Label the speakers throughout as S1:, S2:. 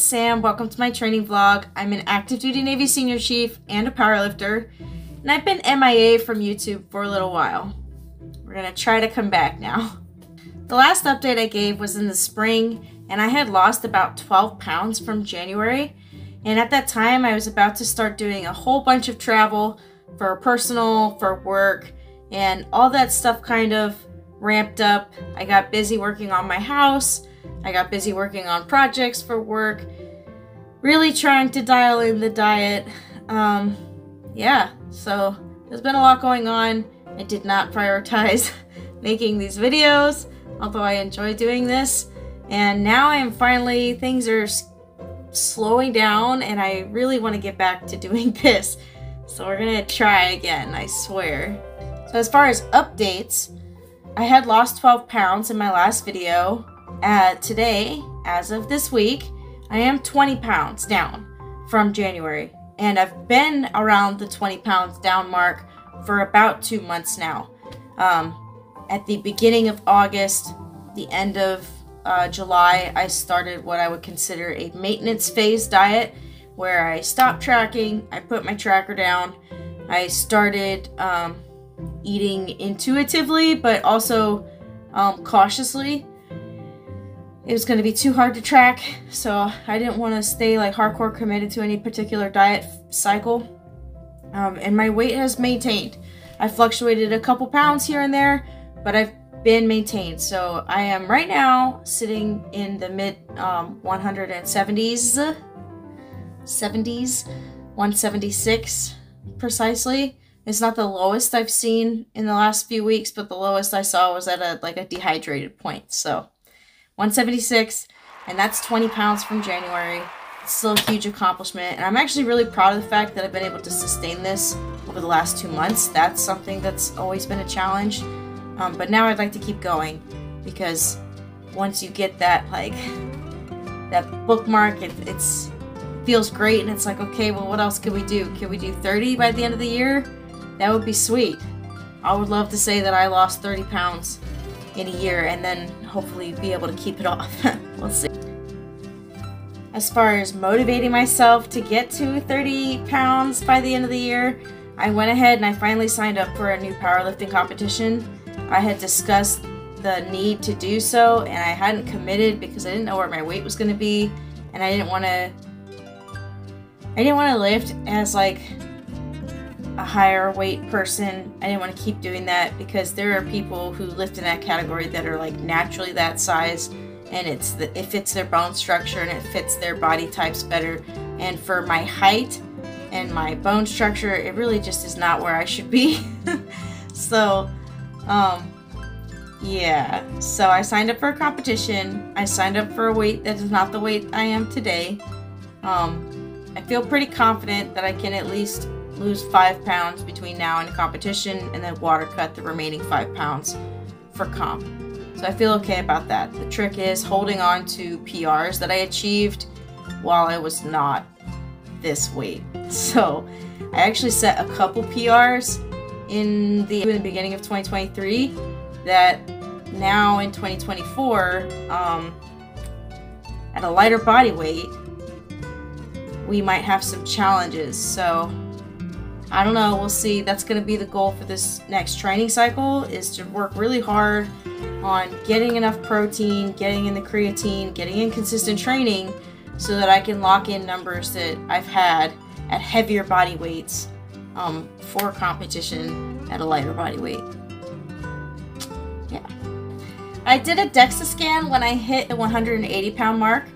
S1: it's Sam. Welcome to my training vlog. I'm an active duty Navy senior chief and a powerlifter, and I've been MIA from YouTube for a little while. We're gonna try to come back now. The last update I gave was in the spring, and I had lost about 12 pounds from January, and at that time I was about to start doing a whole bunch of travel for personal, for work, and all that stuff kind of ramped up. I got busy working on my house. I got busy working on projects for work, really trying to dial in the diet. Yeah, so there's been a lot going on. I did not prioritize making these videos, although I enjoy doing this. And now I am finally, things are slowing down and I really want to get back to doing this. So we're gonna try again, I swear. So as far as updates, I had lost 12 pounds in my last video. Today, as of this week, I am 20 pounds down from January, and I've been around the 20 pounds down mark for about 2 months now. At the beginning of August, the end of July, I started what I would consider a maintenance phase diet, where I stopped tracking, I put my tracker down, I started eating intuitively, but also cautiously. It was going to be too hard to track, so I didn't want to stay like hardcore committed to any particular diet cycle. And my weight has maintained. I fluctuated a couple pounds here and there, but I've been maintained. So I am right now sitting in the mid 170s, 176 precisely. It's not the lowest I've seen in the last few weeks, but the lowest I saw was at a dehydrated point. So 176, and that's 20 pounds from January. It's still a huge accomplishment, and I'm actually really proud of the fact that I've been able to sustain this over the last 2 months. That's something that's always been a challenge, but now I'd like to keep going, because once you get that that bookmark, it feels great, and it's like, okay, well, what else can we do? Can we do 30 by the end of the year? That would be sweet. I would love to say that I lost 30 pounds in a year and then hopefully be able to keep it off. We'll see. As far as motivating myself to get to 30 pounds by the end of the year, I went ahead and I finally signed up for a new powerlifting competition. I had discussed the need to do so, and I hadn't committed because I didn't know where my weight was going to be, and I didn't want to lift as like a higher weight person. I didn't want to keep doing that because there are people who lift in that category that are like naturally that size, and it fits their bone structure and it fits their body types better. And for my height and my bone structure, it really just is not where I should be. So yeah, so I signed up for a competition. I signed up for a weight that is not the weight I am today. I feel pretty confident that I can at least lose 5 pounds between now and competition, and then water cut the remaining 5 pounds for comp. So I feel okay about that. The trick is holding on to PRs that I achieved while I was not this weight. So I actually set a couple PRs in the beginning of 2023 that now in 2024, at a lighter body weight, we might have some challenges. So I don't know, we'll see. That's going to be the goal for this next training cycle, is to work really hard on getting enough protein, getting in the creatine, getting in consistent training, so that I can lock in numbers that I've had at heavier body weights for competition at a lighter body weight. Yeah. I did a DEXA scan when I hit the 180 pound mark,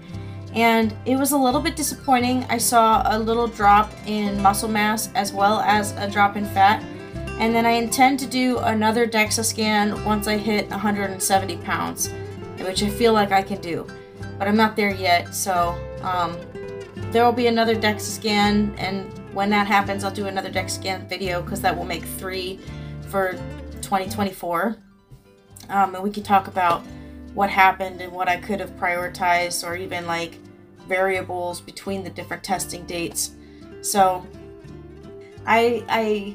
S1: and it was a little bit disappointing. I saw a little drop in muscle mass as well as a drop in fat, and then I intend to do another DEXA scan once I hit 170 pounds, which I feel like I can do, but I'm not there yet. So there will be another DEXA scan, and when that happens, I'll do another DEXA scan video, because that will make 3 for 2024, and we can talk about what happened and what I could have prioritized, or even like variables between the different testing dates. So I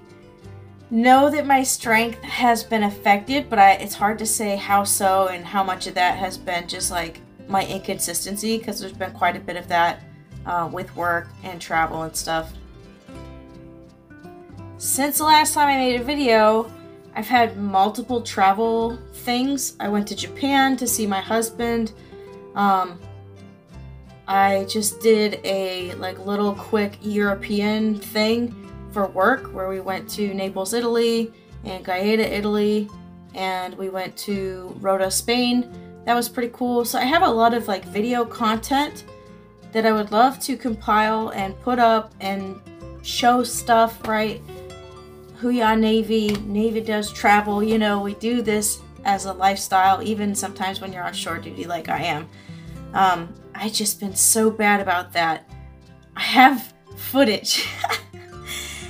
S1: know that my strength has been affected, but it's hard to say how so and how much of that has been just like my inconsistency, because there's been quite a bit of that with work and travel and stuff. Since the last time I made a video, I've had multiple travel things. I went to Japan to see my husband. I just did a little quick European thing for work where we went to Naples, Italy and Gaeta, Italy, and we went to Rota, Spain. That was pretty cool. So I have a lot of video content that I would love to compile and put up and show stuff, right? Huya Navy does travel, you know, we do this as a lifestyle, even sometimes when you're on shore duty like I am. I just been so bad about that. I have footage.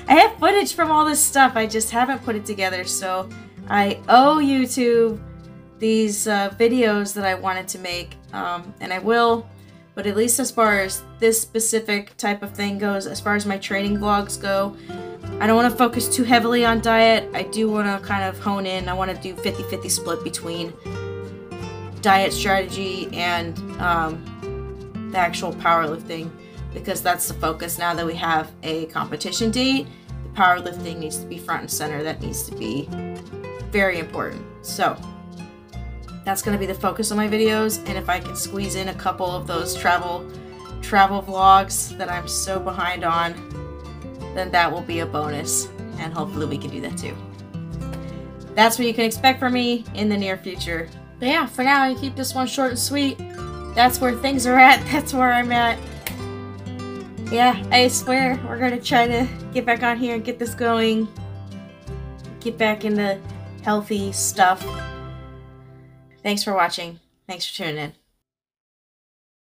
S1: I have footage from all this stuff. I just haven't put it together. So I owe YouTube these videos that I wanted to make, and I will. But at least as far as this specific type of thing goes, as far as my training vlogs go, I don't want to focus too heavily on diet. I do want to kind of hone in. I want to do 50-50 split between diet strategy and the actual powerlifting, because that's the focus now that we have a competition date. The powerlifting needs to be front and center. That needs to be very important. So that's going to be the focus of my videos, and if I can squeeze in a couple of those travel vlogs that I'm so behind on, then that will be a bonus, and hopefully we can do that too. That's what you can expect from me in the near future. But yeah, for now I keep this one short and sweet. That's where things are at. That's where I'm at. Yeah, I swear we're gonna try to get back on here and get this going. Get back into healthy stuff. Thanks for watching. Thanks for tuning in.